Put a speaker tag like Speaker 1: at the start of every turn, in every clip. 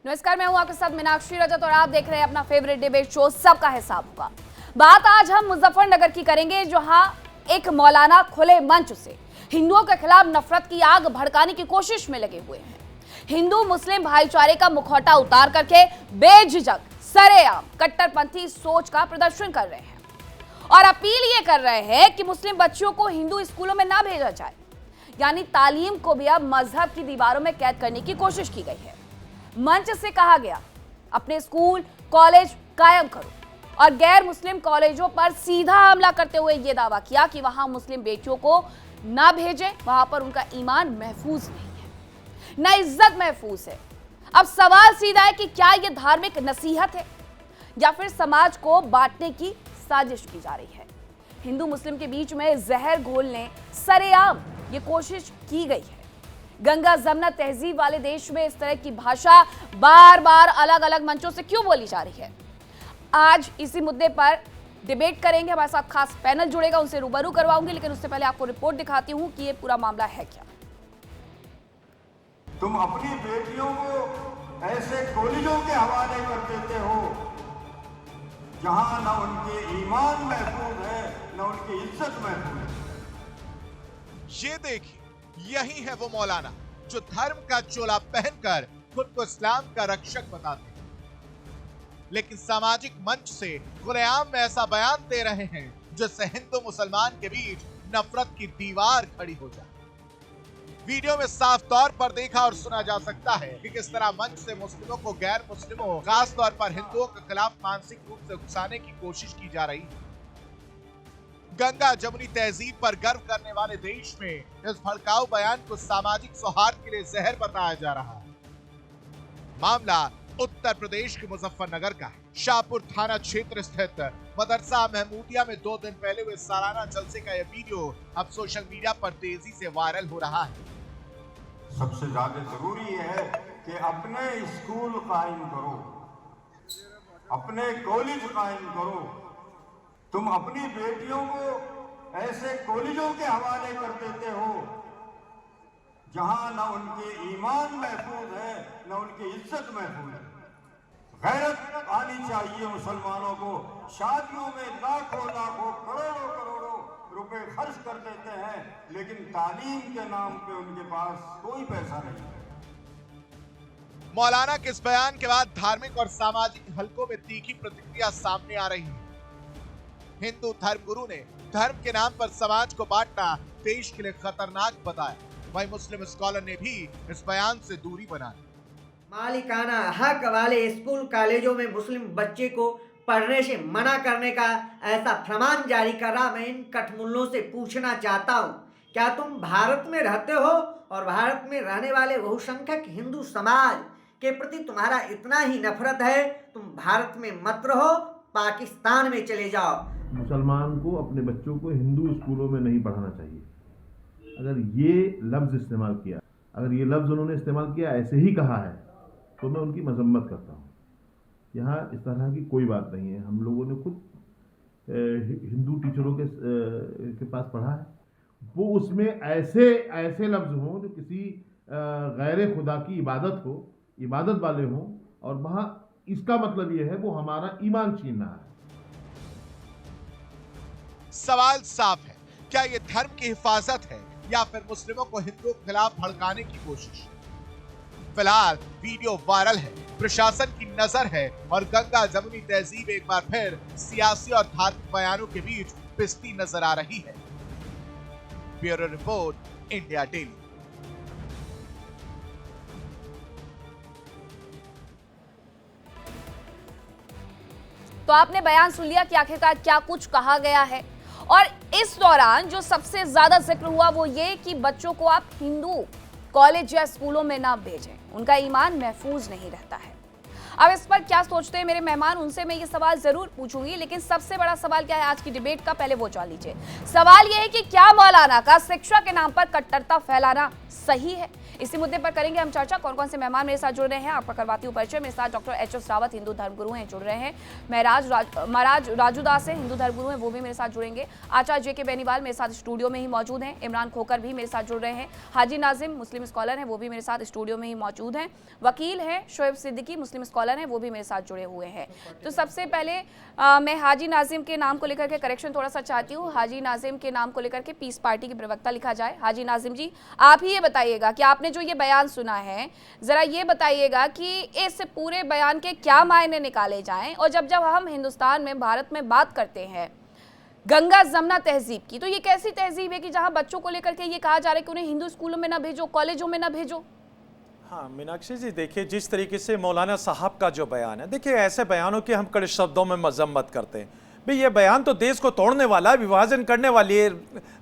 Speaker 1: नमस्कार, मैं हूं आपके साथ मीनाक्षी रजत और आप देख रहे हैं अपना फेवरेट डिबेट शो सबका हिसाब होगा। बात आज हम मुजफ्फरनगर की करेंगे, जहां एक मौलाना खुले मंच से हिंदुओं के खिलाफ नफरत की आग भड़काने की कोशिश में लगे हुए हैं। हिंदू मुस्लिम भाईचारे का मुखौटा उतार करके बेझिझक सरेआम कट्टरपंथी सोच का प्रदर्शन कर रहे हैं और अपील ये कर रहे हैं कि मुस्लिम बच्चियों को हिंदू स्कूलों में ना भेजा जाए, यानी तालीम को भी अब मजहब की दीवारों में कैद करने की कोशिश की गई है। मंच से कहा गया अपने स्कूल कॉलेज कायम करो और गैर मुस्लिम कॉलेजों पर सीधा हमला करते हुए यह दावा किया कि वहां मुस्लिम बेटियों को ना भेजें, वहां पर उनका ईमान महफूज नहीं है, ना इज्जत महफूज है। अब सवाल सीधा है कि क्या यह धार्मिक नसीहत है या फिर समाज को बांटने की साजिश की जा रही है। हिंदू मुस्लिम के बीच में जहर घोलने सरेआम ये कोशिश की गई है। गंगा जमुना तहजीब वाले देश में इस तरह की भाषा बार बार अलग अलग मंचों से क्यों बोली जा रही है? आज इसी मुद्दे पर डिबेट करेंगे। हमारे साथ खास पैनल जुड़ेगा, उनसे रूबरू करवाऊंगी, लेकिन उससे पहले आपको रिपोर्ट दिखाती हूं कि ये पूरा मामला है क्या।
Speaker 2: तुम अपनी बेटियों को ऐसे कॉलेजों के हवाले कर देते हो जहां न उनके ईमान महफूज है न उनकी इज्जत महफूज है।
Speaker 3: ये देखिए, यही है वो मौलाना जो धर्म का चोला पहनकर खुद को इस्लाम का रक्षक बताते हैं, लेकिन सामाजिक मंच से खुलेआम में ऐसा बयान दे रहे हैं जिससे हिंदू मुसलमान के बीच नफरत की दीवार खड़ी हो जाए। वीडियो में साफ तौर पर देखा और सुना जा सकता है कि किस तरह मंच से मुस्लिमों को गैर मुस्लिमों, खास तौर पर हिंदुओं के खिलाफ मानसिक रूप से उकसाने की कोशिश की जा रही है। गंगा जमुनी तहजीब पर गर्व करने वाले देश में इस भड़काऊ बयान को सामाजिक सौहार्द के लिए जहर बताया जा रहा है। मामला उत्तर प्रदेश के मुजफ्फरनगर का है। शाहपुर थाना क्षेत्र स्थित मदरसा महमूदिया में 2 दिन पहले हुए सालाना जलसे का यह वीडियो अब सोशल मीडिया पर तेजी से वायरल हो रहा है।
Speaker 2: सबसे ज्यादा जरूरी है कि अपने स्कूल कायम करो, अपने कॉलेज कायम करो। तुम अपनी बेटियों को ऐसे कॉलेजों के हवाले कर देते हो जहां न उनके ईमान महफूज है न उनकी इज्जत महफूज है। गैरत आनी चाहिए मुसलमानों को। शादियों में लाखों लाखों करोड़ों करोड़ों रुपए खर्च कर देते हैं, लेकिन तालीम के नाम पे उनके पास कोई पैसा नहीं है।
Speaker 3: मौलाना के इस बयान के बाद धार्मिक और सामाजिक हलकों में तीखी प्रतिक्रिया सामने आ रही है। हिंदू धर्मगुरु ने धर्म के नाम पर समाज को बांटना देश के लिए खतरनाक बताया। वहीं मुस्लिम स्कॉलर ने भी इस बयान से दूरी बनाई।
Speaker 4: मालिकाना हक वाले स्कूल कॉलेजों में मुस्लिम बच्चे को पढ़ने से मना करने का ऐसा फरमान जारी करा। मैं इन कठमुल्लों से पूछना चाहता हूँ, क्या तुम भारत में रहते हो और भारत में रहने वाले बहुसंख्यक हिंदू समाज के प्रति तुम्हारा इतना ही नफरत है? तुम भारत में मत रहो, पाकिस्तान में चले जाओ।
Speaker 5: मुसलमान को अपने बच्चों को हिंदू स्कूलों में नहीं पढ़ाना चाहिए। अगर ये लफ्ज़ इस्तेमाल किया, अगर ये लफ्ज़ उन्होंने इस्तेमाल किया, ऐसे ही कहा है, तो मैं उनकी मजम्मत करता हूँ। यहाँ इस तरह की कोई बात नहीं है। हम लोगों ने खुद हिंदू टीचरों के पास पढ़ा है। वो उसमें ऐसे लफ्ज़ हों जो किसी गैर खुदा की इबादत वाले हों, और वहाँ इसका मतलब ये है वो हमारा ईमान छीनना है।
Speaker 3: सवाल साफ है, क्या ये धर्म की हिफाजत है या फिर मुस्लिमों को हिंदुओं के खिलाफ भड़काने की कोशिश? फिलहाल वीडियो वायरल है, प्रशासन की नजर है और गंगा जमुनी तहजीब एक बार फिर सियासी और धार्मिक बयानों के बीच पिसती नजर आ रही है। Bureau report, India daily.
Speaker 1: तो आपने बयान सुन लिया कि आखिरकार क्या कुछ कहा गया है। और इस दौरान जो सबसे ज्यादा जिक्र हुआ वो ये कि बच्चों को आप हिंदू कॉलेज या स्कूलों में ना भेजें, उनका ईमान महफूज नहीं रहता है। अब इस पर क्या सोचते हैं मेरे मेहमान, उनसे मैं ये सवाल जरूर पूछूंगी, लेकिन सबसे बड़ा सवाल क्या है आज की डिबेट का, पहले वो जान लीजिए। सवाल ये है कि क्या मौलाना का शिक्षा के नाम पर कट्टरता फैलाना सही है? इसी मुद्दे पर करेंगे हम चर्चा। कौन कौन से मेहमान मेरे साथ जुड़ रहे हैं आपका करवाती हूँ परिचय। मेरे साथ डॉक्टर एच.एस. रावत हिंदू धर्मगुरु हैं, जुड़ रहे हैं। महाराज राजूदास हैं, हिंदू धर्मगुरु हैं, वो भी मेरे साथ जुड़ेंगे। आचार्य जे.के. बेनीवाल मेरे साथ स्टूडियो में ही मौजूद हैं। इमरान खोकर भी मेरे साथ जुड़ रहे हैं। हाजी नाजिम मुस्लिम स्कॉलर हैं, वो भी मेरे साथ स्टूडियो में ही मौजूद हैं। वकील हैं शोएब सिद्दीकी मुस्लिम स्कॉलर हैं, वो भी मेरे साथ जुड़े हुए हैं। तो सबसे पहले मैं हाजी नाजिम के नाम को लेकर के करेक्शन थोड़ा सा चाहती हूँ। हाजी नाजिम के नाम को लेकर के पीस पार्टी की प्रवक्ता लिखा जाए। हाजी नाजिम जी, आप ही ये बताइएगा कि आपने जो ये बयान सुना है, जरा ये बताइएगा कि इस पूरे बयान के क्या मायने निकाले जाएं। और जब हम हिंदुस्तान में, भारत में बात करते हैं गंगा जमुना तहजीब की, तो ये कैसी तहजीब है कि जहां बच्चों को लेकर के ये कहा जा रहा है कि उन्हें हिंदू स्कूलों में ना भेजो, कॉलेजों में ना भेजो?
Speaker 6: हाँ मीनाक्षी जी, देखिए जिस तरीके से मौलाना साहब का जो बयान है, देखिए ऐसे बयानों की हम कड़े शब्दों में मजम्मत करते हैं। भाई ये बयान तो देश को तोड़ने वाला, विभाजन करने वाली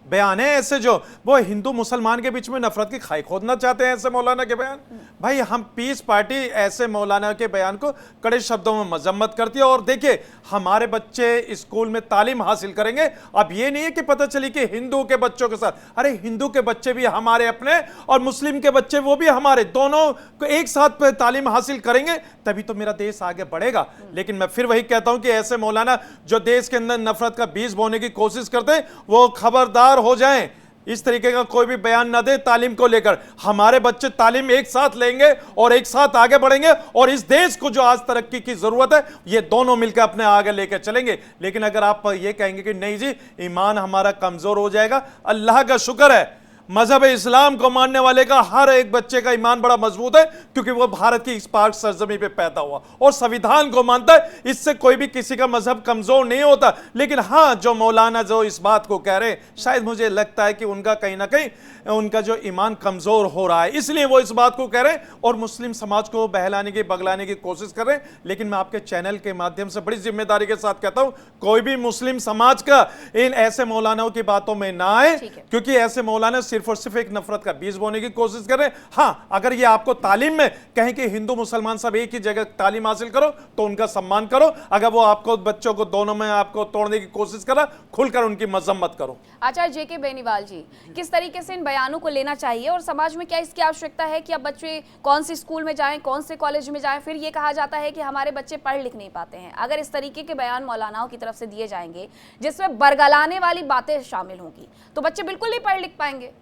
Speaker 6: बयान है। ऐसे जो वो हिंदू मुसलमान के बीच में नफरत की खाई खोदना चाहते हैं ऐसे मौलाना के बयान। भाई हम पीस पार्टी ऐसे मौलाना के बयान को कड़े शब्दों में मजम्मत करती है। और देखिए हमारे बच्चे स्कूल में तालीम हासिल करेंगे। अब ये नहीं है कि पता चली कि हिंदू के बच्चों के साथ, अरे हिंदू के बच्चे भी हमारे अपने और मुस्लिम के बच्चे वो भी हमारे, दोनों को एक साथ तालीम हासिल करेंगे तभी तो मेरा देश आगे बढ़ेगा। लेकिन मैं फिर वही कहता हूं कि ऐसे मौलाना जो देश के अंदर नफरत का बीज बोने की कोशिश करते हैं, वो खबरदार हो जाएं। इस तरीके का कोई भी बयान न दे तालीम को लेकर। हमारे बच्चे तालीम एक साथ लेंगे और एक साथ आगे बढ़ेंगे और इस देश को जो आज तरक्की की जरूरत है, ये दोनों मिलकर अपने आगे लेकर चलेंगे। लेकिन अगर आप ये कहेंगे कि नहीं जी ईमान हमारा कमजोर हो जाएगा, अल्लाह का शुक्र है मजहब इस्लाम को मानने वाले का हर एक बच्चे का ईमान बड़ा मजबूत है, क्योंकि वो भारत की इस पाक सरजमी पे पैदा हुआ और संविधान को मानता है। इससे कोई भी किसी का मजहब कमजोर नहीं होता। लेकिन हाँ, जो मौलाना जो इस बात को कह रहे हैं, शायद मुझे लगता है कि उनका कहीं ना कहीं उनका जो ईमान कमजोर हो रहा है, इसलिए वो इस बात को कह रहे हैं और मुस्लिम समाज को बहलाने की बगलाने की कोशिश कर रहे हैं। लेकिन मैं आपके चैनल के माध्यम से बड़ी जिम्मेदारी के साथ कहता हूं, कोई भी मुस्लिम समाज का इन ऐसे मौलानाओं की बातों में ना आए, क्योंकि ऐसे मौलाना सिर्फ और सिर्फ एक नफरत का बीज बोने की कोशिश कर रहे हैं। हाँ, अगर ये आपको तालीम में कहें कि हिंदू मुसलमान सब एक ही जगह तालीम हासिल करो तो उनका सम्मान करो। अगर वो आपको बच्चों को दोनों में आपको तोड़ने की कोशिश करा, खुलकर उनकी मजम्मत करो।
Speaker 1: आचार्य जे.के. बेनीवाल जी, किस तरीके से इन बयानों को लेना चाहिए और समाज में क्या इसकी आवश्यकता है कि अब बच्चे कौन सी स्कूल में जाएं, कौन से कॉलेज में जाएं? फिर ये कहा जाता है कि हमारे बच्चे पढ़ लिख नहीं पाते हैं। अगर इस तरीके के बयान मौलानाओं की तरफ से दिए जाएंगे जिसमें बरगलाने वाली बातें शामिल होंगी, तो बच्चे बिल्कुल नहीं पढ़ लिख पाएंगे।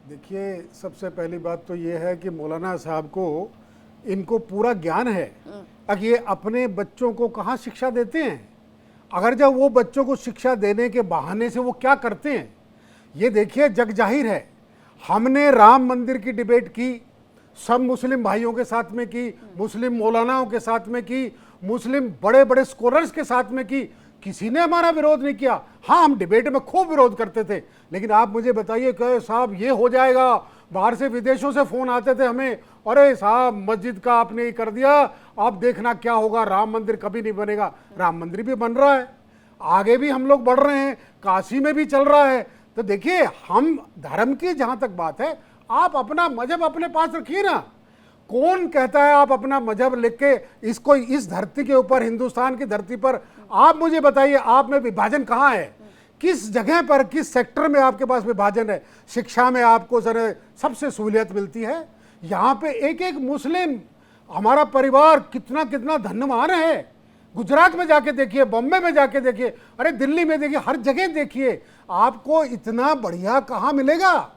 Speaker 7: देखिए, सबसे पहली बात तो ये है कि मौलाना साहब को इनको पूरा ज्ञान है। अब ये अपने बच्चों को कहाँ शिक्षा देते हैं? अगर जब वो बच्चों को शिक्षा देने के बहाने से वो क्या करते हैं, ये देखिए जग जाहिर है। हमने राम मंदिर की डिबेट की, सब मुस्लिम भाइयों के साथ में की, मुस्लिम मौलानाओं के साथ में की, मुस्लिम बड़े बड़े स्कॉलर्स के साथ में की, किसी ने हमारा विरोध नहीं किया। हाँ, हम डिबेट में खूब विरोध करते थे, लेकिन आप मुझे बताइए कि साहब ये हो जाएगा, बाहर से विदेशों से फोन आते थे हमें, अरे साहब मस्जिद का आपने ये कर दिया, आप देखना क्या होगा, राम मंदिर कभी नहीं बनेगा। राम मंदिर भी बन रहा है, आगे भी हम लोग बढ़ रहे हैं, काशी में भी चल रहा है। तो देखिए, हम धर्म की जहां तक बात है, आप अपना मजहब अपने पास रखिए ना। कौन कहता है आप अपना मजहब लिख के इसको इस धरती के ऊपर, हिंदुस्तान की धरती पर, आप मुझे बताइए आप में विभाजन कहाँ है? किस जगह पर, किस सेक्टर में आपके पास विभाजन है? शिक्षा में आपको सबसे सहूलियत मिलती है। यहाँ पे एक एक मुस्लिम, हमारा परिवार कितना कितना धन्यवान है। गुजरात में जाके देखिए, बॉम्बे में जाके देखिए, अरे दिल्ली में देखिए, हर जगह देखिए, आपको इतना बढ़िया कहाँ मिलेगा?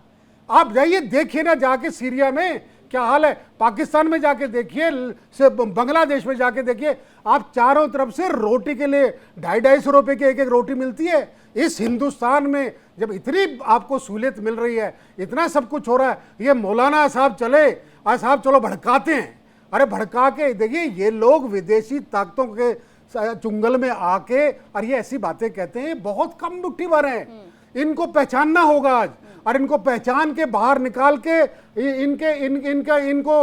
Speaker 7: आप जाइए देखिए ना, जाके सीरिया में क्या हाल है, पाकिस्तान में जाके देखिए, से बांग्लादेश में जाके देखिए, आप चारों तरफ से रोटी के लिए 250-250 रुपए की एक एक रोटी मिलती है। इस हिंदुस्तान में जब इतनी आपको सहूलियत मिल रही है, इतना सब कुछ हो रहा है, ये मौलाना साहब चले, आज साहब चलो भड़काते हैं। अरे भड़का के देखिए, ये लोग विदेशी ताकतों के चुंगल में आके और ये ऐसी बातें कहते हैं, बहुत कम मुट्ठी भर हैं। इनको पहचानना होगा आज, और इनको पहचान के बाहर निकाल के इनको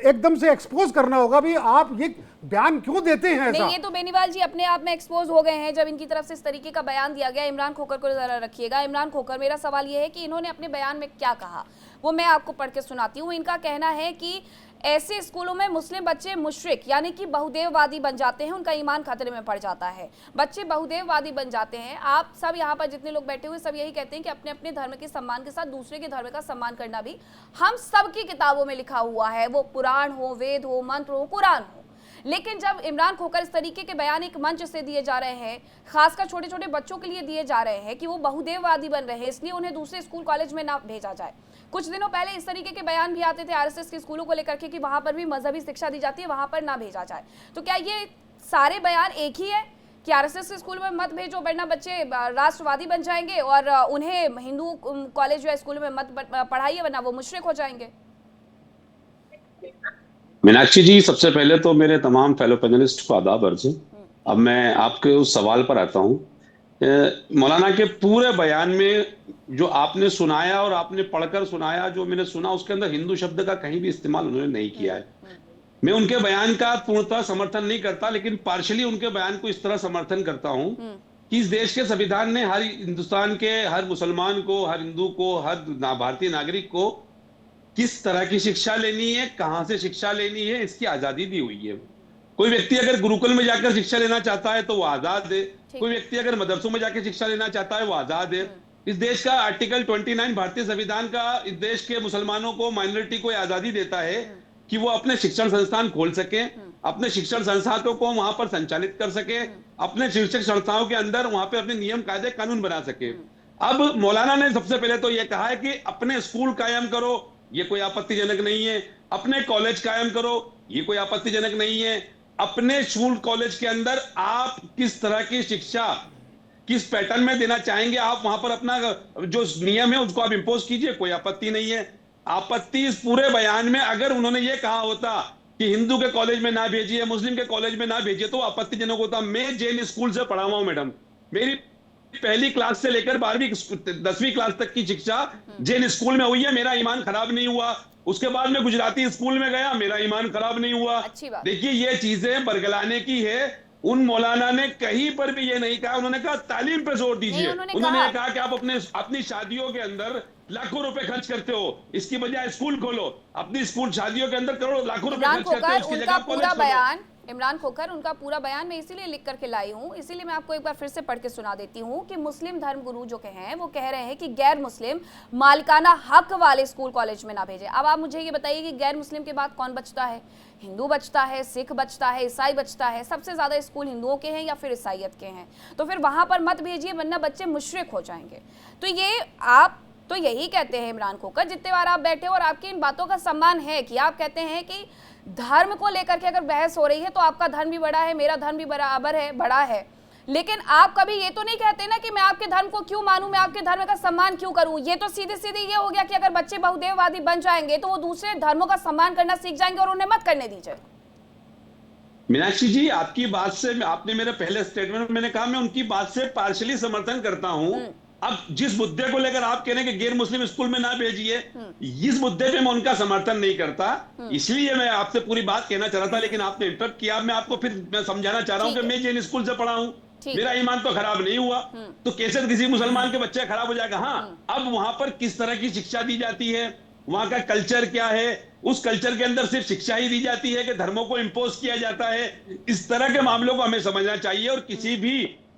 Speaker 7: एकदम से एक्सपोज करना होगा। भी आप ये बयान क्यों देते हैं ऐसा?
Speaker 1: नहीं, ये तो बेनीवाल जी अपने आप में एक्सपोज हो गए हैं जब इनकी तरफ से इस तरीके का बयान दिया गया। इमरान खोकर को जरा रखिएगा। इमरान खोकर, मेरा सवाल ये है कि इन्होंने अपने बयान में क्या कहा, वो मैं आपको पढ़ के सुनाती हूँ। इनका कहना है कि ऐसे स्कूलों में मुस्लिम बच्चे मुशरिक यानी कि बहुदेववादी बन जाते हैं, उनका ईमान खतरे में पड़ जाता है। बच्चे बहुदेववादी बन जाते हैं। आप सब यहाँ पर जितने लोग बैठे हुए सब यही कहते हैं कि अपने अपने धर्म के सम्मान के साथ दूसरे के धर्म का सम्मान करना भी हम सबकी किताबों में लिखा हुआ है, वो पुराण हो, वेद हो, मंत्र हो, कुरान हो। लेकिन जब इमरान खोखर इस तरीके के बयान एक मंच से दिए जा रहे हैं, खासकर छोटे छोटे बच्चों के लिए दिए जा रहे हैं कि वो बहुदेववादी बन रहे हैं, इसलिए उन्हें दूसरे स्कूल कॉलेज में ना भेजा जाए। कुछ दिनों पहले इस तरीके के बयान भी आते थे आरएसएस के स्कूलों को लेकर के कि वहां पर भी मजहबी शिक्षा दी जाती है, वहां पर ना भेजा जाए। तो क्या ये सारे बयान एक ही है कि आरएसएस के स्कूल में मत भेजो वरना बच्चे राष्ट्रवादी बन जाएंगे, और उन्हें हिंदू कॉलेज या स्कूलों में मत पढ़ाइए वरना वो मुशरिक हो जाएंगे?
Speaker 8: मीनाक्षी जी, सबसे पहले तो मेरे तमाम फेलो पैनलिस्ट को आदाब अर्ज है। अब मैं आपके उस सवाल पर आता हूँ। मौलाना के पूरे बयान में जो आपने सुनाया और आपने पढ़कर सुनाया, जो मैंने सुना, उसके अंदर हिंदू शब्द का कहीं भी इस्तेमाल उन्होंने नहीं किया है। मैं उनके बयान का पूर्णतः समर्थन नहीं करता, लेकिन पार्शली उनके बयान को इस तरह समर्थन करता हूँ कि इस देश के संविधान ने हर हिंदुस्तान के हर मुसलमान को, हर हिंदू को, हर भारतीय नागरिक को किस तरह की शिक्षा लेनी है, कहां से शिक्षा लेनी है, इसकी आजादी दी हुई है। कोई व्यक्ति अगर गुरुकुल में जाकर शिक्षा लेना चाहता है तो वो आजाद है, कोई व्यक्ति अगर मदरसों में जाकर शिक्षा लेना चाहता है वो आजाद है। इस देश का आर्टिकल 29 भारतीय संविधान का इस देश के मुसलमानों को, माइनॉरिटी को आजादी देता है कि वो अपने शिक्षण संस्थान खोल सके, अपने शिक्षण संस्थानों को वहां पर संचालित कर सके, अपने शिक्षक संस्थाओं के अंदर वहां पे अपने नियम कायदे कानून बना सके। अब मौलाना ने सबसे पहले तो यह कहा है कि अपने स्कूल कायम करो, ये कोई आपत्तिजनक नहीं है। अपने कॉलेज कायम करो, ये कोई आपत्तिजनक नहीं है। अपने स्कूल कॉलेज के अंदर आप किस तरह की शिक्षा, किस पैटर्न में देना चाहेंगे, आप वहां पर अपना जो नियम है उसको आप इंपोज कीजिए, कोई आपत्ति नहीं है। आपत्ति इस पूरे बयान में अगर उन्होंने ये कहा होता कि हिंदू के कॉलेज में ना भेजिए, मुस्लिम के कॉलेज में ना भेजिए, तो आपत्तिजनक होता। मैं जैन स्कूल से पढ़ा हुआ हूं मैडम, मेरी पहली क्लास से लेकर 12वीं 10वीं क्लास तक की शिक्षा जैन स्कूल में हुई है, मेरा ईमान खराब नहीं हुआ। उसके बाद में गुजराती स्कूल में गया, मेरा ईमान खराब नहीं हुआ। देखिए, ये चीजें बरगलाने की है। उन मौलाना ने कहीं पर भी ये नहीं कहा, उन्होंने कहा तालीम पे जोर दीजिए। उन्होंने कहा कि आप अपनी शादियों के अंदर लाखों रुपए खर्च करते हो, इसकी बजाय स्कूल खोलो। अपनी स्कूल शादियों के अंदर करोड़ों लाखों रुपए खर्च करते हो, इसकी जगह कॉलेज खोलो।
Speaker 1: इमरान खोखर, उनका पूरा बयान मैं इसीलिए लिख करके लाई हूँ, इसीलिए मैं आपको एक बार फिर से पढ़ के सुना देती हूँ कि मुस्लिम धर्म गुरु जो हैं वो कह रहे हैं कि गैर मुस्लिम मालिकाना हक वाले स्कूल कॉलेज में ना भेजें। अब आप मुझे ये बताइए कि गैर मुस्लिम के बाद कौन बचता है? हिंदू बचता है, सिख बचता है, ईसाई बचता है। सबसे ज्यादा स्कूल हिंदुओं के हैं या फिर ईसाइयत के हैं, तो फिर वहां पर मत भेजिए वरना बच्चे मुशरिक हो जाएंगे। तो ये आप तो यही कहते हैं इमरान खोखर, जितने बार आप बैठे और आपकी इन बातों का सम्मान है कि आप कहते हैं कि धर्म को लेकर के अगर बहस हो रही है तो आपका धर्म भी बड़ा है, मेरा धर्म भी बराबर है, बड़ा है। लेकिन आप कभी ये तो नहीं कहते ना कि मैं आपके धर्म को क्यों मानूं, मैं आपके धर्म का सम्मान क्यों करूं। ये तो सीधे सीधे ये हो गया कि अगर बच्चे बहुदेववादी बन जाएंगे तो वो दूसरे धर्मों का सम्मान करना सीख जाएंगे और उन्हें मत करने दीजिए।
Speaker 8: मीनाक्षी जी, आपकी बात से, आपने मेरे पहले स्टेटमेंट में मैंने कहा मैं उनकी बात से पार्शली समर्थन करता हूं। अब जिस मुद्दे को लेकर आप कह रहे हैं कि गैर मुस्लिम स्कूल में ना भेजिए, इस मुद्दे पे मैं उनका समर्थन नहीं करता, इसलिए मैं आपसे पूरी बात कहना चाह रहा था, लेकिन आपने इंटरप्ट किया। मैं आपको फिर मैं समझाना चाह रहा हूं कि मैं जैन स्कूल से पढ़ा हूं, मेरा ईमान तो खराब नहीं हुआ, तो कैसे किसी मुसलमान के बच्चे खराब हो जाएगा। हाँ, अब वहां पर किस तरह की शिक्षा दी जाती है, वहां का कल्चर क्या है, उस कल्चर के अंदर सिर्फ शिक्षा ही दी जाती है कि धर्मों को इंपोज किया जाता है, इस तरह के मामलों को हमें समझना चाहिए और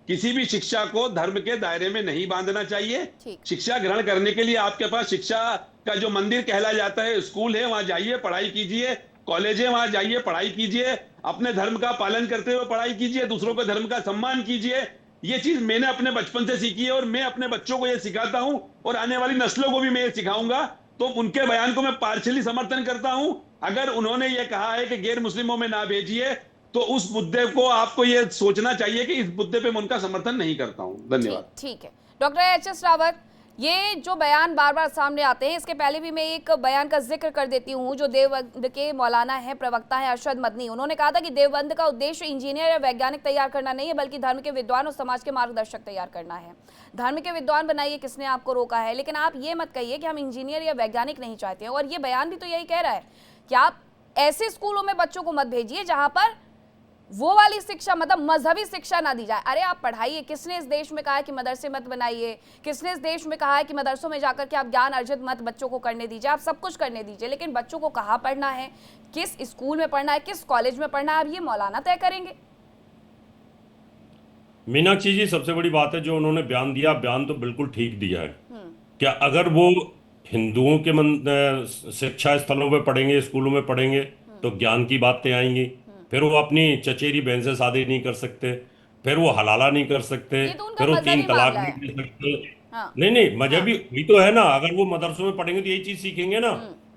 Speaker 8: किसी भी शिक्षा को धर्म के दायरे में नहीं बांधना चाहिए। शिक्षा ग्रहण करने के लिए आपके पास शिक्षा का जो मंदिर कहला जाता है स्कूल है, वहां जाइए पढ़ाई कीजिए, कॉलेज है वहां जाइए पढ़ाई कीजिए, अपने धर्म का पालन करते हुए पढ़ाई कीजिए, दूसरों के धर्म का सम्मान कीजिए। ये चीज मैंने अपने बचपन से सीखी है और मैं अपने बच्चों को ये सिखाता हूं और आने वाली नस्लों को भी मैं ये सिखाऊंगा। तो उनके बयान को मैं पार्शली समर्थन करता हूं। अगर उन्होंने ये कहा है कि गैर मुस्लिमों में ना भेजिए, तो उस मुद्दे को आपको ये सोचना चाहिए कि इस मुद्दे पे मैं उनका समर्थन नहीं करता हूं। धन्यवाद। ठीक
Speaker 1: है डॉक्टर एच.एस. रावत, ये जो बयान बार बार सामने आते हैं, इसके पहले भी मैं एक बयान का जिक्र कर देती हूँ जो देवबंद के मौलाना है, प्रवक्ता है अरशद मदनी। उन्होंने कहा था कि देवबंद का उद्देश्य इंजीनियर या वैज्ञानिक तैयार करना नहीं है, बल्कि धर्म के विद्वान और समाज के मार्गदर्शक तैयार करना है। धर्म के विद्वान बनाइए, किसने आपको रोका है? लेकिन आप ये मत कहिए कि हम इंजीनियर या वैज्ञानिक नहीं चाहते हैं। और ये बयान भी तो यही कह रहा है कि आप ऐसे स्कूलों में बच्चों को मत भेजिए जहाँ पर वो वाली शिक्षा मतलब मजहबी शिक्षा ना दी जाए। अरे आप पढ़ाइए, किसने इस देश में कहा है कि मदरसे मत बनाइए, किसने इस देश में कहा है कि मदरसों में जाकर के आप ज्ञान अर्जित मत बच्चों को करने दीजिए, आप सब कुछ करने दीजिए, लेकिन बच्चों को कहाँ पढ़ना है, किस स्कूल में पढ़ना है, किस कॉलेज में पढ़ना है, अब ये मौलाना तय करेंगे।
Speaker 9: मीनाक्षी जी, सबसे बड़ी बात है जो उन्होंने बयान दिया, बयान तो बिल्कुल ठीक दिया है। क्या अगर वो हिंदुओं के शिक्षा स्थलों पे पढ़ेंगे, स्कूलों में पढ़ेंगे, तो ज्ञान की बातें आएंगी, फिर वो अपनी चचेरी बहन से शादी नहीं कर सकते, फिर वो हलाला नहीं कर सकते,
Speaker 1: ये तो उनका
Speaker 9: फिर वो
Speaker 1: मजहबी
Speaker 9: 3 तलाक
Speaker 1: मामला
Speaker 9: नहीं
Speaker 1: है।
Speaker 9: दे सकते।
Speaker 1: हाँ।
Speaker 9: नहीं, मजहबी भी तो है ना। अगर वो मदरसों में पढ़ेंगे तो यही चीज सीखेंगे ना।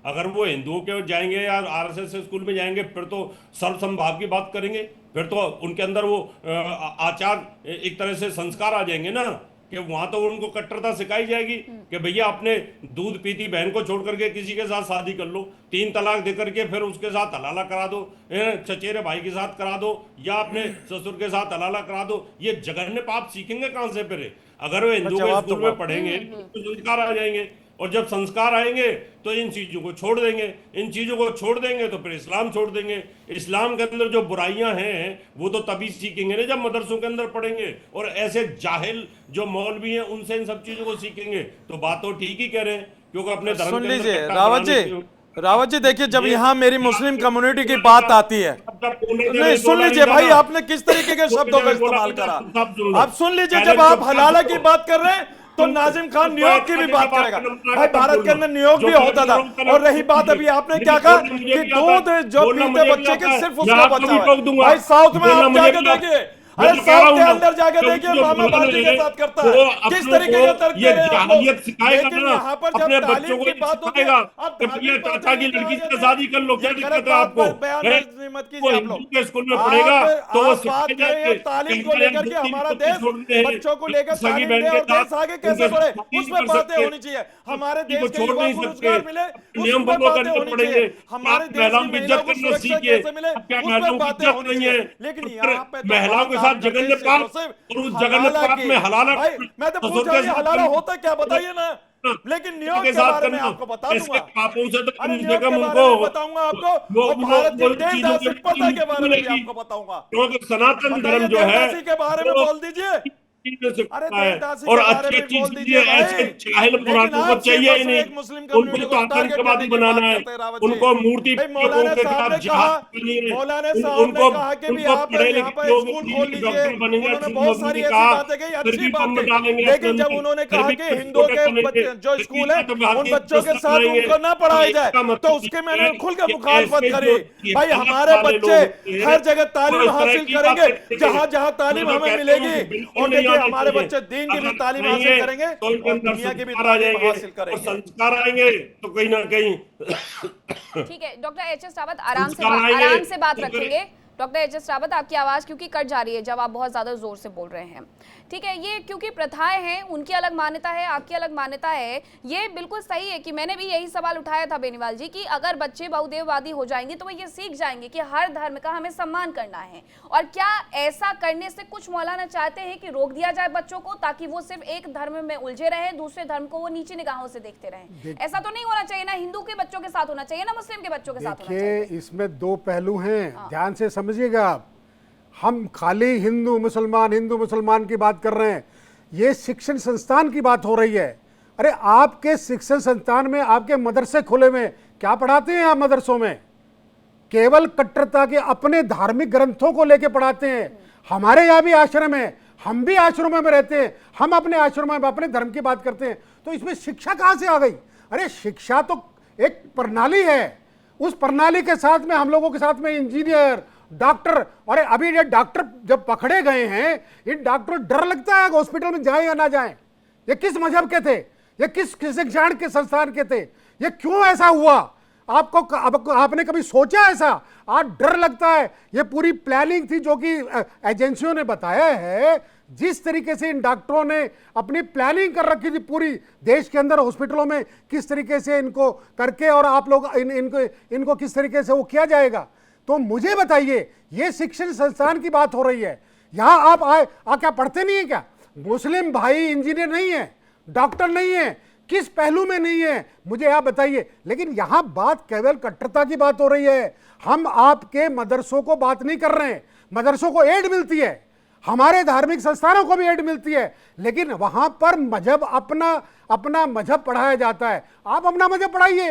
Speaker 9: अगर वो हिंदुओं के जाएंगे या आरएसएस स्कूल में जाएंगे, फिर तो सर्वसमभाव की बात करेंगे, फिर तो उनके अंदर वो आचार, एक तरह से संस्कार आ जाएंगे ना, कि वहां तो उनको कट्टरता सिखाई जाएगी कि भैया अपने दूध पीती बहन को छोड़ करके किसी के साथ शादी कर लो, 3 तलाक दे करके फिर उसके साथ हलाला करा दो, चचेरे भाई के साथ करा दो, या अपने ससुर के साथ हलाला करा दो। ये जघन्य पाप सीखेंगे कहां से फिर? अगर वो हिंदू के स्कूल में पढ़ेंगे तो संस्कार आ जाएंगे, और जब संस्कार आएंगे तो इन चीजों को छोड़ देंगे, इन चीजों को छोड़ देंगे तो फिर इस्लाम छोड़ देंगे। इस्लाम के अंदर जो बुराइयां हैं वो तो तभी सीखेंगे ना जब मदरसों के अंदर पढ़ेंगे, और ऐसे जाहिल जो मौलवी हैं उनसे इन सब चीजों को सीखेंगे। तो बात तो ठीक ही कह रहे हैं, क्योंकि अपने धर्म
Speaker 6: सुन
Speaker 9: के अंदर
Speaker 6: लीजिए
Speaker 9: कट्टा
Speaker 6: रावत
Speaker 9: बनाने
Speaker 6: जी,
Speaker 9: के-
Speaker 6: रावत जी देखिए, जब यहाँ मेरी मुस्लिम कम्युनिटी की बात आती है, नहीं सुन लीजिए भाई, आपने किस तरीके के शब्दों का इस्तेमाल करा। आप सुन लीजिए, जब आप हलाला की बात कर रहे हैं तो नाजिम खान न्यूयॉर्क की भी बात करेगा। भाई भारत के अंदर न्यूयॉर्क भी होता था। और रही बात अभी आपने क्या कहा कि दूध जो पीते बच्चे के सिर्फ उसको बचा है। भाई साउथ में आप जाके देखिए, अरे साउथ के अंदर जाके देखिए मामा बाटी के साथ करता है, किस तरीके का तर्क दे रहे हैं आप लोग। लेकिन यहाँ पर जब तालीम की बात होती है, अब
Speaker 9: चाचा की लड़की से शादी कर लो, क्या दिक्कत है आपको?
Speaker 1: मत कीजिए आप लोग।
Speaker 9: के स्कूल में पढ़ेगा तो वो
Speaker 1: आप बात कर रहे हैं तालीम को लेकर के, हमारा देश बच्चों को लेकर तालीम दे और देश आगे कैसे बढ़े, उसमें बातें होनी चाहिए। हमारे देश के युवा को रोजगार मिले, उसमें बातें होनी चाहिए। हमारे देश की महिलाओं को सुरक्षा कैसे मिले, उसमें बातें होनी चाहिए। लेकिन यहाँ पे
Speaker 9: महिलाओं के साथ जघन्य पाप, और उस जघन्य पाप में हलाला,
Speaker 1: मैं तो पूछ रहा हूँ हलाला होता क्या, बताइए ना। लेकिन न्यूयॉर्क के बारे में आपको बता दूंगा,
Speaker 9: पापों से तो
Speaker 1: अरे
Speaker 9: कम से
Speaker 1: न्यूयॉर्क
Speaker 9: कम
Speaker 1: के बारे
Speaker 9: उनको
Speaker 1: में बताऊंगा आपको, और भारत की देवदासी के बारे में भी आपको बताऊंगा।
Speaker 9: क्योंकि सनातन धर्म जो है
Speaker 1: देवदासी के बारे में बोल दीजिए। अरे देवदासी
Speaker 9: और
Speaker 1: के
Speaker 9: अच्छी
Speaker 1: बारे में
Speaker 9: अच्छी
Speaker 1: बोल
Speaker 9: चीजें
Speaker 1: दीजिए भाई।
Speaker 9: ऐसे जाहिल
Speaker 1: लेकिन
Speaker 9: पुराणों को
Speaker 1: आप
Speaker 9: चाहिए ही
Speaker 1: सिर्फ
Speaker 9: नहीं,
Speaker 1: एक मुस्लिम कम्युनिटी
Speaker 9: उनको तो
Speaker 1: को टारगेट
Speaker 9: आतंकवादी
Speaker 1: करने की
Speaker 9: बनाना
Speaker 1: बात
Speaker 9: है,
Speaker 1: करते हैं रावत जी।
Speaker 9: उनको मूर्ति
Speaker 1: भाई मौलाना
Speaker 9: के
Speaker 1: साहब ने
Speaker 9: खिलाफ
Speaker 1: कहा,
Speaker 9: जिहाद करनी है,
Speaker 1: मौलाना साहब ने कहा कि भी आप यहाँ पर स्कूल खोल लीजिए। उन्होंने बहुत सारी ऐसी बातें कही, अच्छी बात कही, लेकिन जब उन्होंने कहा कि हिंदुओं के जो स्कूल है उन बच्चों के साथ उनको ना पढ़ाया जाए, तो उसके मैंने खुल के मुखालफत करी। भाई हमारे बच्चे हर जगह तालीम हासिल करेंगे, जहाँ जहाँ तालीम हमें मिलेगी। और देखिए हमारे बच्चे दीन की भी तालीम हासिल करेंगे और दुनिया की भी तालीम हासिल करेंगे,
Speaker 9: संस्कार आएंगे तो कहीं ना कहीं।
Speaker 1: ठीक है डॉक्टर एच.एस. रावत, आराम से बात रखेंगे। Doctor HS. रावत, आपकी आवाज क्योंकि कट जा रही है जब आप बहुत ज्यादा जोर से बोल रहे हैं। ठीक है, ये क्योंकि प्रथाएं हैं, उनकी अलग मान्यता है, आपकी अलग मान्यता है, ये बिल्कुल सही है। कि मैंने भी यही सवाल उठाया था बेनीवाल जी, कि अगर बच्चे बहुदेववादी हो जाएंगे तो वो ये सीख जाएंगे कि हर धर्म का हमें सम्मान करना है। और क्या ऐसा करने से कुछ मौलाना चाहते हैं कि रोक दिया जाए बच्चों को, ताकि वो सिर्फ एक धर्म में उलझे रहे, दूसरे धर्म को वो नीची निगाहों से देखते रहें? ऐसा तो नहीं होना चाहिए ना, हिंदू के बच्चों के साथ होना चाहिए ना, मुस्लिम के बच्चों के साथ होना चाहिए।
Speaker 7: देखिए इसमें 2 पहलू हैं, ध्यान से समझिएगा आप। हम खाली हिंदू मुसलमान की बात कर रहे हैं, ये शिक्षण संस्थान की बात हो रही है। अरे आपके शिक्षण संस्थान में, आपके मदरसे खुले में क्या पढ़ाते हैं आप मदरसों में? केवल कट्टरता के अपने धार्मिक ग्रंथों को लेके पढ़ाते हैं। हमारे यहाँ भी आश्रम है, हम भी आश्रमों में रहते हैं, हम अपने आश्रमों में अपने धर्म की बात करते हैं। तो इसमें शिक्षा कहाँ से आ गई? अरे शिक्षा तो एक प्रणाली है, उस प्रणाली के साथ में हम लोगों के साथ में इंजीनियर, डॉक्टर। और अभी ये डॉक्टर जब पकड़े गए हैं, इन डॉक्टर डर लगता है हॉस्पिटल में जाए या ना जाए। ये किस मजहब के थे, ये किस शिक्षण के संस्थान के थे, ये क्यों ऐसा हुआ? आपने कभी सोचा ऐसा? आज डर लगता है। ये पूरी प्लानिंग थी जो कि एजेंसियों ने बताया है। जिस तरीके से इन डॉक्टरों ने अपनी प्लानिंग कर रखी थी पूरी देश के अंदर हॉस्पिटलों में, किस तरीके से इनको करके और आप लोग इनको किस तरीके से वो किया जाएगा। तो मुझे बताइए, ये शिक्षण संस्थान की बात हो रही है, यहाँ आप आए क्या पढ़ते नहीं है क्या? मुस्लिम भाई इंजीनियर नहीं है, डॉक्टर नहीं है, किस पहलू में नहीं है मुझे आप बताइए। लेकिन यहाँ बात केवल कट्टरता की बात हो रही है। हम आपके मदरसों को बात नहीं कर रहे हैं। मदरसों को एड मिलती है, हमारे धार्मिक संस्थानों को भी एड मिलती है, लेकिन वहां पर मजहब अपना मजहब पढ़ाया जाता है। आप अपना मजहब पढ़ाइए,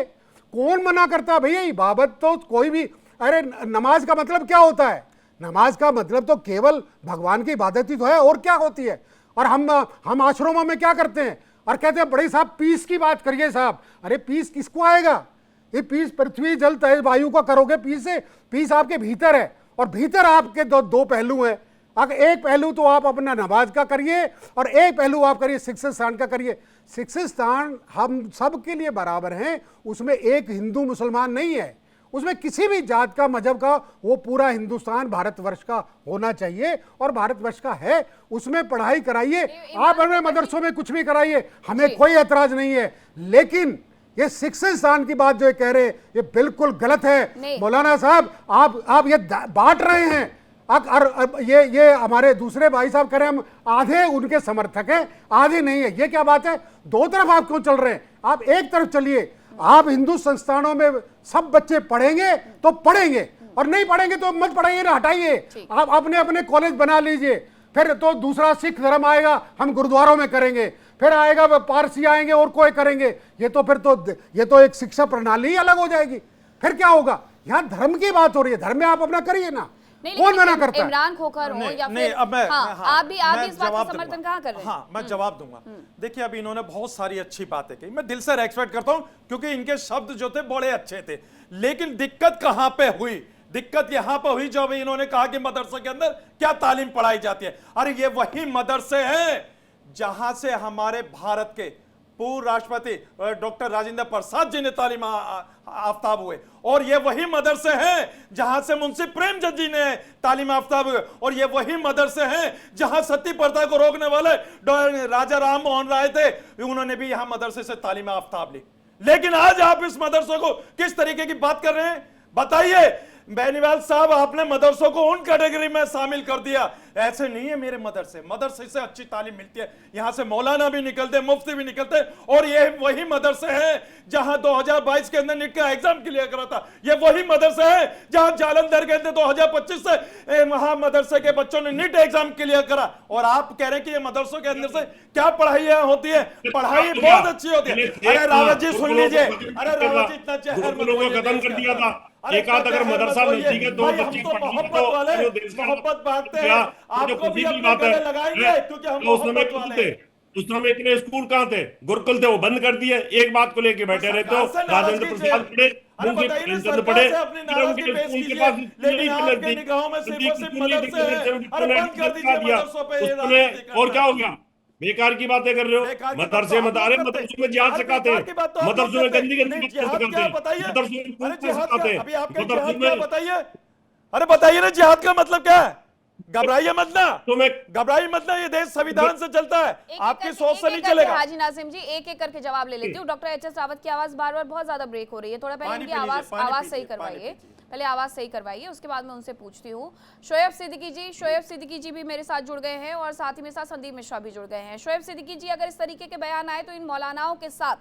Speaker 7: कौन मना करता है भैया? इबादत तो कोई भी, अरे नमाज का मतलब क्या होता है? नमाज का मतलब तो केवल भगवान की इबादत ही तो है, और क्या होती है? और हम आश्रमों में क्या करते हैं और कहते हैं बड़े साहब पीस की बात करिए साहब। अरे पीस किसको आएगा? ये पीस पृथ्वी जल तेज वायु का करोगे पीस से? पीस आपके भीतर है, और भीतर आपके दो पहलू हैं। अगर एक पहलू तो आप अपना नमाज का करिए और एक पहलू आप करिए शिक्षक स्थान का करिए। शिक्षक स्थान हम सब के लिए बराबर हैं, उसमें एक हिंदू मुसलमान नहीं है, उसमें किसी भी जात का मजहब का, वो पूरा हिंदुस्तान भारतवर्ष का होना चाहिए और भारतवर्ष का है, उसमें पढ़ाई कराइए। आप अपने मदरसों में कुछ भी कराइए, हमें कोई एतराज नहीं है, लेकिन ये शिक्षक स्थान की बात जो ये कह रहे हैं ये बिल्कुल गलत है। मौलाना साहब आप ये बांट रहे हैं। ये हमारे दूसरे भाई साहब कह रहे हैं हम आधे उनके समर्थक हैं, आधे नहीं है। ये क्या बात है? दो तरफ आप क्यों चल रहे हैं? आप एक तरफ चलिए। आप हिंदू संस्थानों में सब बच्चे पढ़ेंगे तो पढ़ेंगे, और नहीं पढ़ेंगे तो मत पढ़ाइए ना, हटाइए। आप अपने अपने कॉलेज बना लीजिए। फिर तो दूसरा सिख धर्म आएगा, हम गुरुद्वारों में करेंगे, फिर आएगा पारसी आएंगे और कोई करेंगे। ये तो एक शिक्षा प्रणाली ही अलग हो जाएगी। फिर क्या होगा? यहाँ धर्म की बात हो रही है, धर्म में आप अपना करिए ना, कौन मना करता है?
Speaker 1: इमरान खोखर हो या
Speaker 6: नहीं,
Speaker 1: फिर
Speaker 6: अब मैं,
Speaker 1: आप भी इस बात का
Speaker 6: जवाब
Speaker 1: समर्थन
Speaker 6: दूंगा।
Speaker 1: कहाँ कर रहे हैं?
Speaker 6: हाँ, मैं जवाब दूंगा। देखिए, अभी इन्होंने बहुत सारी अच्छी बातें कही, मैं दिल से रेस्पेक्ट करता हूं, क्योंकि इनके शब्द जो थे बड़े अच्छे थे। लेकिन दिक्कत कहां पे हुई? दिक्कत यहां पर हुई जो अभी इन्होंने कहा कि मदरसे के अंदर क्या तालीम पढ़ाई जाती है। अरे ये वही मदरसे हैं जहां से हमारे भारत के पूर्व राष्ट्रपति डॉक्टर राजेंद्र प्रसाद जी ने तालीम आफ्ताब हुए, और ये वही मदरसे हैं जहां से मुंशी प्रेमचंद जी ने तालीम आफ्ताब हुए, और ये वही मदरसे हैं जहां सती प्रथा को रोकने वाले राजा राम मोहन राय थे, उन्होंने भी यहां मदरसे से तालीम आफ्ताब ली। लेकिन आज आप इस मदरसों को किस तरीके की बात कर रहे हैं बताइए। बेनीवाल साहब, आपने मदरसों को उन कैटेगरी में शामिल कर दिया। ऐसे नहीं है मेरे मदरसे से अच्छी तालीम मिलती है, यहां से मौलाना भी निकलते, मुफ्ती भी निकलते, और ये वही मदरसे हैं जहां 2022 के अंदर नीट का एग्जाम क्लियर करा था। ये वही मदरसे हैं जहां जालंधर के अंदर 2025 से वहां मदरसे के बच्चों ने नीट एग्जाम क्लियर करा। और आप कह रहे हैं कि ये मदरसों के अंदर से क्या पढ़ाई होती है? पढ़ाई बहुत अच्छी होती है। अरे रावत जी सुन लीजिए, अरे रावत जी इतना चेहरा
Speaker 9: खत्म कर दिया था। एक आध अगर मदरसा नजदीक है, दो बच्चे
Speaker 6: मोहब्बत बांटते हैं, आपको भी अपने
Speaker 9: बात है
Speaker 6: गले लगाएंगे, क्योंकि हम मोहब्बत वाले हैं।
Speaker 9: उस समय इतने स्कूल कहाँ थे? गुरुकुल थे, वो बंद कर दिए। एक बात को लेके बैठे रहे तो राजेंद्र प्रसाद पढ़े, मुंशी प्रेमचंद पढ़े, उनके स्कूल के पास और क्या हो गया? बेकार की बातें कर रहे हो। मदरसे मदरसों में जिहाद सिखाते हैं, मदरसों में गंदी गंदी सिखाते हैं, मदरसों में सिखाते हैं।
Speaker 6: बताइए, अरे बताइए ना, जिहाद का मतलब क्या है? घबराइए मत ना, घबराइए मत ना, ये देश संविधान से चलता है, आपकी सोच से नहीं चलेगा।
Speaker 1: हाजी नाजिम जी, एक एक करके जवाब ले लेती हूँ। Doctor HS. रावत की आवाज बार बार बहुत ज्यादा ब्रेक हो रही है, थोड़ा पहले इनकी आवाज सही करवाइए, पहले आवाज सही करवाइए, उसके बाद मैं उनसे पूछती हूँ। शोएब सिद्दीकी जी भी मेरे साथ जुड़ गए हैं, और साथ ही मेरे साथ संदीप मिश्रा भी जुड़ गए हैं। शोएब सिद्दीकी जी, अगर इस तरीके के बयान आए तो इन मौलानाओं के साथ,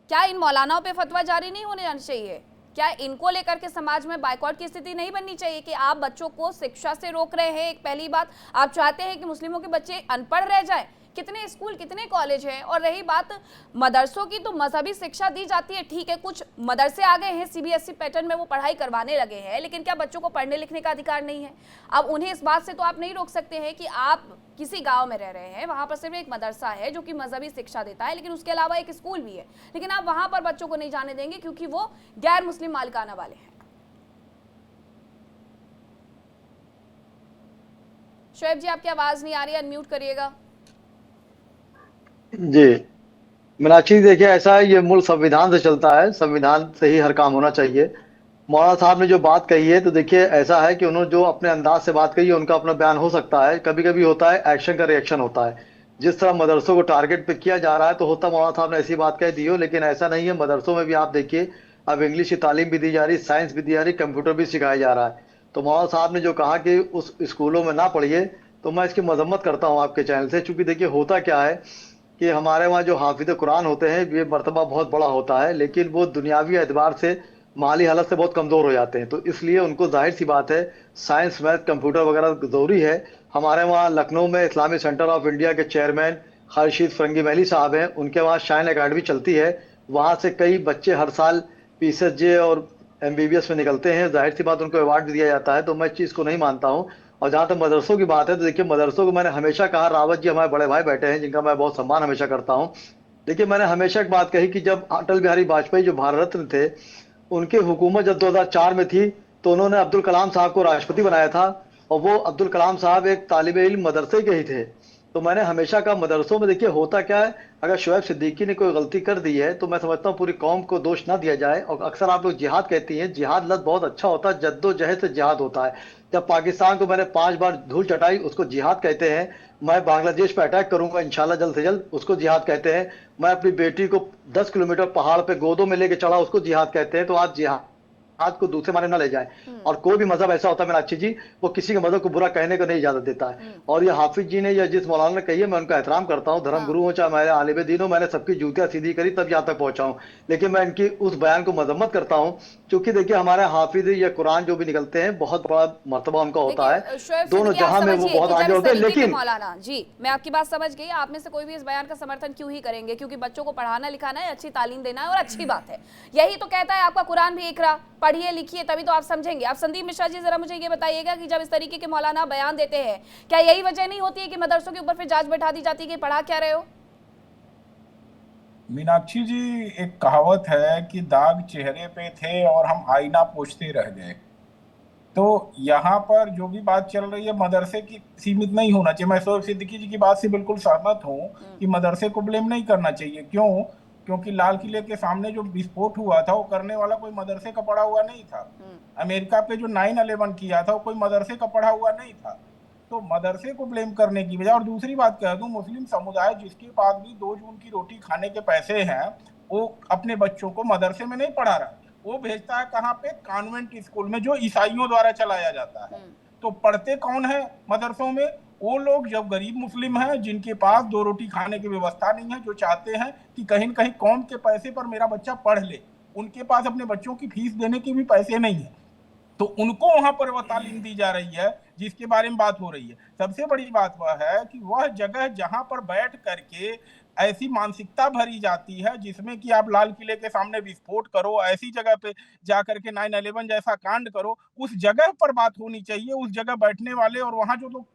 Speaker 1: क्या इन मौलानाओं पे फतवा जारी नहीं होने जाना चाहिए? क्या इनको लेकर के समाज में बाइकआउट की स्थिति नहीं बननी चाहिए कि आप बच्चों को शिक्षा से रोक रहे हैं? एक पहली बात, आप चाहते हैं कि मुस्लिमों के बच्चे अनपढ़ रह जाएं। कितने स्कूल, कितने कॉलेज हैं? और रही बात मदरसों की, तो मजहबी शिक्षा दी जाती है, ठीक है, कुछ मदरसे आ गए हैं सीबीएसई पैटर्न में, वो पढ़ाई करवाने लगे हैं, लेकिन क्या बच्चों को पढ़ने लिखने का अधिकार नहीं है? अब उन्हें इस बात से तो आप नहीं रोक सकते हैं कि आप किसी गांव में रह रहे हैं, वहां पर सिर्फ एक मदरसा है जो कि मजहबी शिक्षा देता है, लेकिन उसके अलावा एक स्कूल भी है, लेकिन आप वहां पर बच्चों को नहीं जाने देंगे क्योंकि वो गैर मुस्लिम मालिकाना वाले हैं। शोएब जी, आपकी आवाज नहीं आ रही है, अनम्यूट करिएगा।
Speaker 10: जी मीनाक्षी, देखिए ऐसा है, ये मूल संविधान से चलता है, संविधान से ही हर काम होना चाहिए। मौलाना साहब ने जो बात कही है, तो देखिए ऐसा है कि उन्होंने जो अपने अंदाज से बात कही है, उनका अपना बयान हो सकता है। कभी कभी होता है एक्शन का रिएक्शन होता है, जिस तरह मदरसों को टारगेट पे किया जा रहा है, तो होता मौलाना साहब ने ऐसी बात कह दी हो, लेकिन ऐसा नहीं है। मदरसों में भी आप देखिए, अब इंग्लिश की तालीम भी दी जा रही, साइंस भी दी जा रही, कंप्यूटर भी सिखाया जा रहा है। तो मौलाना साहब ने जो कहा कि उस स्कूलों में ना पढ़िए, तो मैं इसकी मजम्मत करता हूँ आपके चैनल से। चूंकि देखिए होता क्या है कि हमारे वहाँ जो हाफिज कुरान होते हैं, ये मर्तबा बहुत बड़ा होता है, लेकिन वो दुनियावी एतबार से माली हालत से बहुत कमजोर हो जाते हैं। तो इसलिए उनको जाहिर सी बात है साइंस मैथ कंप्यूटर वगैरह जरूरी है। हमारे वहाँ लखनऊ में इस्लामिक सेंटर ऑफ इंडिया के चेयरमैन खर्शीद फरंगी महली साहब हैं, उनके वहाँ शाइन एकेडमी चलती है। वहाँ से कई बच्चे हर साल पीसीएसजे और एमबीबीएस में निकलते हैं, जाहिर सी बात उनको अवार्ड भी दिया जाता है। तो मैं इस चीज़ को नहीं मानता हूँ। और जहाँ तक मदरसों की बात है तो देखिए, मदरसों को मैंने हमेशा कहा, रावत जी हमारे बड़े भाई बैठे हैं जिनका मैं बहुत सम्मान हमेशा करता हूँ। देखिए, मैंने हमेशा एक बात कही कि जब अटल बिहारी वाजपेयी जो भारत रत्न थे, उनकी हुकूमत जब 2004 में थी तो उन्होंने अब्दुल कलाम साहब को राष्ट्रपति बनाया था, और वो अब्दुल कलाम साहब एक तालिबे इल्म मदरसे के ही थे। तो मैंने हमेशा कहा मदरसों में देखिए होता क्या है, अगर शुएब सिद्दीकी ने कोई गलती कर दी है तो मैं समझता हूँ पूरी कौम को दोष ना दिया जाए। और अक्सर आप लोग जिहाद कहती हैं, जिहाद लफ्ज़ बहुत अच्छा होता है, जद्दोजहद से जिहाद होता है। जब पाकिस्तान को मैंने 5 बार धूल चटाई, उसको जिहाद कहते हैं। मैं बांग्लादेश पर अटैक करूंगा इंशाल्लाह जल्द से जल्द, उसको जिहाद कहते हैं। मैं अपनी बेटी को 10 किलोमीटर पहाड़ पे गोदों में लेके चढ़ा, उसको जिहाद कहते हैं। तो आज जिहाद को दूसरे माने ना ले जाए। और कोई भी मजहब ऐसा होता है मीनाक्षी जी, वो किसी के मजहब को बुरा कहने को नहीं इजाजत देता है। और ये हाफिज जी ने या जिस मौलाना ने कही है, मैं उनका एहतराम करता हूँ, धर्म गुरु हो चाहे मेरे आलिम दीन हो, मैंने सबकी जूतियां सीधी करी तब यहाँ तक पहुंचा हूँ। लेकिन मैं इनकी उस बयान को मजम्मत करता हूँ, क्योंकि देखिए हमारे हाफिज या कुरान जो भी निकलते हैं बहुत बड़ा मर्तबा उनका होता है, दोनों जहां में वो बहुत आगे होते हैं। लेकिन
Speaker 1: मौलाना जी, मैं आपकी बात समझ गई। आप में से कोई भी इस बयान का समर्थन क्यों ही करेंगे, क्योंकि बच्चों को पढ़ाना लिखाना है, अच्छी तालीम देना है और अच्छी बात है। यही तो कहता है आपका कुरान भी, इकरा, पढ़िए लिखिए तभी तो आप समझेंगे। आप संदीप मिश्रा जी जरा मुझे ये बताइएगा कि जब इस तरीके के मौलाना बयान देते हैं, क्या यही वजह नहीं होती है कि मदरसों के ऊपर फिर जांच बैठा दी जाती है कि पढ़ा क्या रहे हो?
Speaker 11: मीनाक्षी जी, एक कहावत है कि दाग चेहरे पे थे और हम आईना पोंछते रह गए। तो यहाँ पर जो भी बात चल रही है मदरसे की सीमित नहीं होना चाहिए। मैं शोएब सिद्दीकी जी की बात से बिल्कुल सहमत हूँ कि मदरसे को ब्लेम नहीं करना चाहिए। क्यों? क्योंकि लाल किले के सामने जो विस्फोट हुआ था वो करने वाला कोई मदरसे का पढ़ा हुआ नहीं था। अमेरिका पे जो 9/11 किया था वो कोई मदरसे का पढ़ा हुआ नहीं था। तो मदरसे को ब्लेम करने की बजाय, और दूसरी बात कह दूं, मुस्लिम समुदाय जिसके पास भी 2 जून की रोटी खाने के पैसे हैं, वो अपने बच्चों को मदरसे में नहीं पढ़ा रहा, वो भेजता है कहाँ पे? कॉन्वेंट स्कूल में, जो ईसाइयों द्वारा चलाया जाता है। तो पढ़ते कौन है मदरसों में? वो लोग जब गरीब मुस्लिम हैं, जिनके पास 2 रोटी खाने की व्यवस्था नहीं है, जो चाहते हैं कि कहीं न कहीं कौम के पैसे पर मेरा बच्चा पढ़ ले, उनके पास अपने बच्चों की फीस देने के भी पैसे नहीं है, तो उनको वहां पर वह तालीम दी जा रही है जिसके बारे में बात हो रही है। सबसे बड़ी बात वह है कि वह जगह जहां पर बैठ करके ऐसी मानसिकता भरी जाती है जिसमें कि आप लाल किले के सामने विस्फोट करो, ऐसी जगह पे जाकर के 9/11 जैसा कांड करो, उस जगह पर बात होनी चाहिए। उस जगह बैठने वाले और वहां जो लोग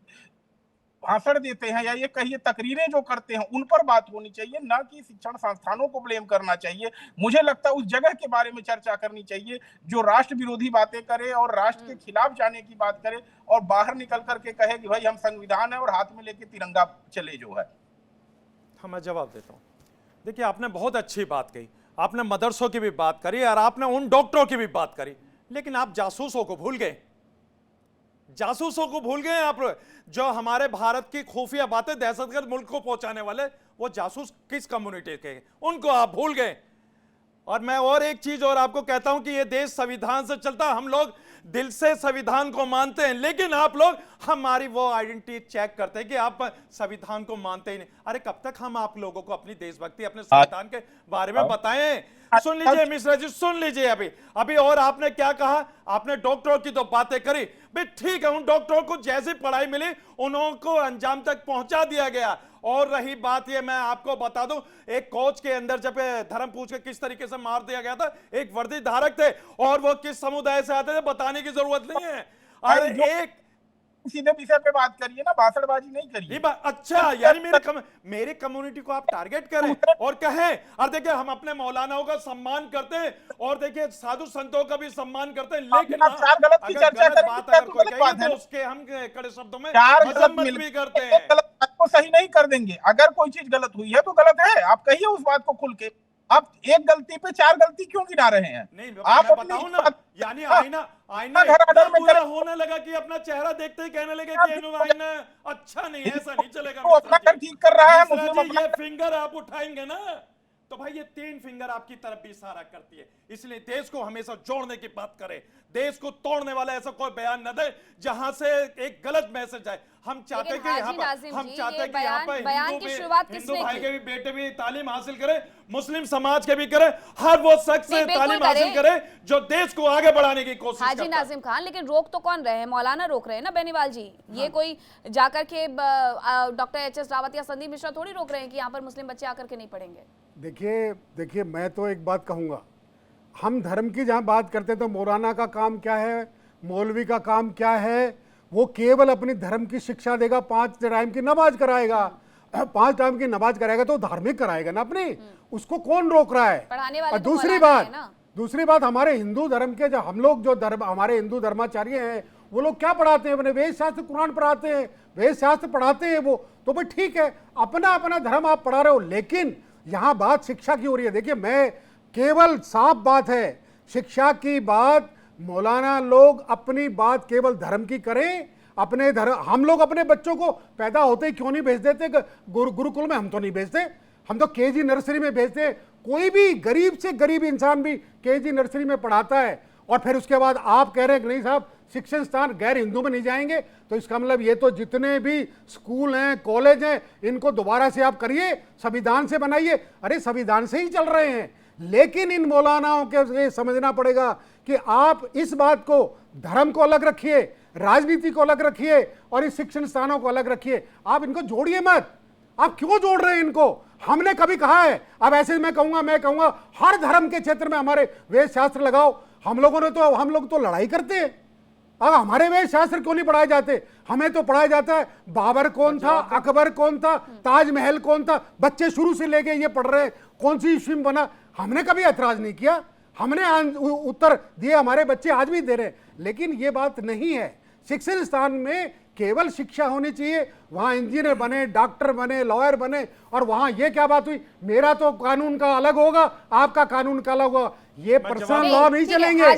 Speaker 11: भाषण देते हैं या ये कहिए तकरीरें जो करते हैं उन पर बात होनी चाहिए, ना कि शिक्षण संस्थानों को ब्लेम करना चाहिए। मुझे लगता है उस जगह के बारे में चर्चा करनी चाहिए जो राष्ट्र विरोधी बातें करे और राष्ट्र के खिलाफ जाने की बात करे, और बाहर निकल करके कहे कि भाई हम संविधान है और हाथ में लेके तिरंगा चले जो है।
Speaker 6: हाँ, मैं जवाब देता हूँ। देखिए, आपने बहुत अच्छी बात कही, आपने मदरसों की भी बात करी और आपने उन डॉक्टरों की भी बात करी, लेकिन आप जासूसों को भूल गए। जासूसों को भूल गए आप, जो हमारे भारत की खुफिया बातें दहशतगर्द मुल्क को पहुंचाने वाले, वो जासूस किस कम्युनिटी के, उनको आप भूल गए। और मैं और एक चीज और आपको कहता हूं कि ये देश संविधान से चलता है, हम लोग दिल से संविधान को मानते हैं, लेकिन आप लोग हमारी वो आइडेंटिटी चेक करते हैं कि आप संविधान को मानते ही नहीं। अरे कब तक हम आप लोगों को अपनी देशभक्ति, अपने संविधान के बारे में बताएं? सुन लीजिए मिश्रा जी, सुन लीजिए। अभी और आपने क्या कहा? आपने डॉक्टरों की तो बातें करी, भाई ठीक है, उन डॉक्टरों को जैसी पढ़ाई मिली उनको अंजाम तक पहुंचा दिया गया। और रही बात ये, मैं आपको बता दूं, एक कोच के अंदर जब धर्म पूछ के किस तरीके से मार दिया गया था, एक वर्दी धारक थे और वो किस समुदाय से आते थे बताने की जरूरत नहीं है। अरे एक
Speaker 11: सीधे विषय पे बात करिए ना, भाषणबाजी नहीं करिए।
Speaker 6: अच्छा, यानी मेरे कम्युनिटी को आप टारगेट करें और कहें, और देखिए हम अपने मौलानाओं का सम्मान करते हैं और देखिए साधु संतों का भी सम्मान करते हैं, लेकिन
Speaker 11: आप 4 गलत की चर्चा करेंगे
Speaker 6: तो उसके हम कड़े शब्दों में
Speaker 11: 4
Speaker 6: मजम्मत भी करते हैं।
Speaker 11: आपको सही नहीं कर देंगे। अगर कोई चीज गलत हुई है तो गलत है, आप कहिए उस बात को खुल के। आप एक गलती पे 4 गलती क्यों गिना रहे हैं?
Speaker 6: नहीं, आप बताओ ना, यानी आईना इतना बुरा होने लगा कि अपना चेहरा देखते ही कहने लगे कि आईना अच्छा नहीं है, ऐसा नहीं चलेगा।
Speaker 11: तो अपना घर ठीक कर रहा है,
Speaker 6: मुस्लिम ये फिंगर आप उठाएंगे ना तो भाई ये 3 फिंगर आपकी तरफ भी इशारा करती है। इसलिए देश को हमेशा जोड़ने की बात करें, देश को तोड़ने वाला ऐसा कोई बयान न दे जहां से एक गलत मैसेज जाए। हम चाहते हैं कि यहाँ पर हम चाहते हैं कि यहाँ पर हिंदू भाई के भी बेटे भी तालीम हासिल करें, मुस्लिम समाज के भी करें, हर वो शख्स तालीम हासिल करे जो देश को आगे बढ़ाने की कोशिश
Speaker 1: हाजी नाजिम खान, लेकिन रोक तो कौन रहे हैं? मौलाना रोक रहे हैं ना बेनीवाल जी। ये कोई जाकर के डॉक्टर एच.एस. रावत या संदीप मिश्रा थोड़ी रोक रहे हैं कि यहाँ पर मुस्लिम बच्चे आकर के नहीं पढ़ेंगे।
Speaker 7: देखिए मैं तो एक बात कहूँगा, हम धर्म की जहाँ बात करते तो मौलाना का काम क्या है, मौलवी का काम क्या है? वो केवल अपनी धर्म की शिक्षा देगा, 5 टाइम की नमाज कराएगा। 5 टाइम की नमाज कराएगा तो धार्मिक कराएगा ना अपनी, उसको कौन रोक रहा है?
Speaker 1: पढ़ाने वाले
Speaker 7: और दूसरी बात हमारे हिंदू धर्म के जो हम लोग जो धर्म हमारे हिंदू धर्माचार्य हैं वो लोग क्या पढ़ाते हैं? अपने वेद शास्त्र कुरान पढ़ाते हैं, वेद शास्त्र पढ़ाते हैं वो तो भाई ठीक है, अपना अपना धर्म आप पढ़ा रहे हो, लेकिन यहाँ बात शिक्षा की हो रही है। देखिए मैं केवल साफ बात है, शिक्षा की बात मौलाना लोग अपनी बात केवल धर्म की करें, अपने धर्म। हम लोग अपने बच्चों को पैदा होते ही क्यों नहीं भेज देते गुरुकुल में? हम तो नहीं भेजते, हम तो केजी नर्सरी में भेजते। कोई भी गरीब से गरीब इंसान भी केजी नर्सरी में पढ़ाता है, और फिर उसके बाद आप कह रहे हैं कि नहीं साहब शिक्षण स्थान गैर हिंदू में नहीं जाएंगे, तो इसका मतलब ये तो जितने भी स्कूल हैं कॉलेज हैं इनको दोबारा से आप करिए, संविधान से बनाइए। अरे संविधान से ही चल रहे हैं, लेकिन इन मौलानाओं के समझना पड़ेगा कि आप इस बात को, धर्म को अलग रखिए, राजनीति को अलग रखिए और इस शिक्षण स्थानों को अलग रखिए। आप इनको जोड़िए मत। आप क्यों जोड़ रहे हैं इनको? हमने कभी कहा है? अब ऐसे मैं कहूंगा हर धर्म के क्षेत्र में हमारे वेद शास्त्र लगाओ। हम लोग तो लड़ाई करते हैं। अब हमारे वेद शास्त्र क्यों नहीं पढ़ाए जाते? हमें तो पढ़ाया जाता है बाबर कौन था, अकबर कौन था, ताजमहल कौन था, बच्चे शुरू से लेके ये पढ़ रहे हैं कौन सी ईस्वी में बना। हमने कभी ऐतराज नहीं किया, हमने उत्तर दिए, हमारे बच्चे आज भी दे रहे हैं। लेकिन ये बात नहीं है। शिक्षण स्थान में केवल शिक्षा होनी चाहिए, वहाँ इंजीनियर बने, डॉक्टर बने, लॉयर बने। और वहाँ ये क्या बात हुई, मेरा तो कानून का अलग होगा, आपका कानून का अलग होगा, ये पर्सनल लॉ नहीं चलेंगे।